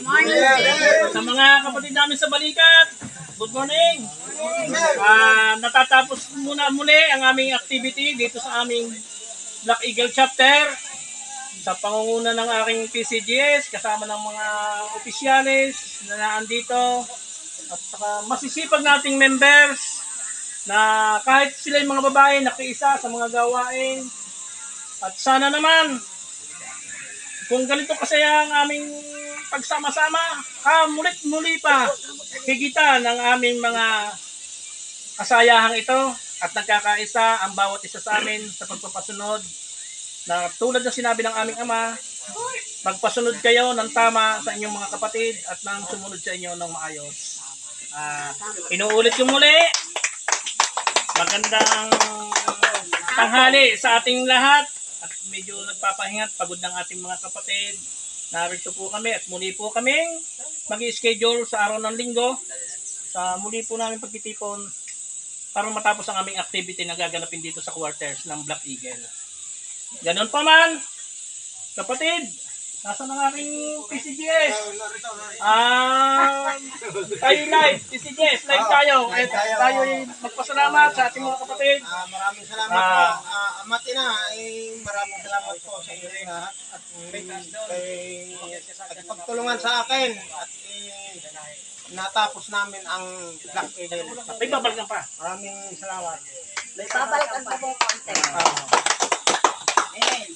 Morning, sir. Sa mga kapatid namin sa Balikat, good morning. Natatapos muna muli ang aming activity dito sa aming Black Eagle chapter sa pangunguna ng aking PCGS kasama ng mga opisyalis na naandito at saka masisipag nating members na kahit sila yung mga babae nakiisa sa mga gawain at sana naman kung ganito kasi ang aming pagsama-sama, mulit-muli pa higita ng aming mga kasayahang ito at nagkakaisa ang bawat isa sa amin sa pagpapasunod na tulad ng sinabi ng aming ama, magpasunod kayo ng tama sa inyong mga kapatid at nang sumunod sa inyo ng maayos. Inuulit ko muli, magandang tanghali sa ating lahat at medyo nagpapahingat, pagod ng ating mga kapatid. Narito po kami at muli po kaming mag-i-schedule sa araw ng linggo sa muli po namin pagtitipon para matapos ang aming activity na gaganapin dito sa quarters ng Black Eagle. Ganon pa man, kapatid, nasa ng aking PCGS? Tayo live, PCGS, live tayo. At tayo magpasalamat sa ating mga kapatid. Maraming salamat po. Matina, maraming salamat po sa inyo lahat at pagtulungan sa akin at natapos namin ang Black Eagle. May babalikan pa. Maraming salamat. Babalikan pa po konti. Ah. Amen.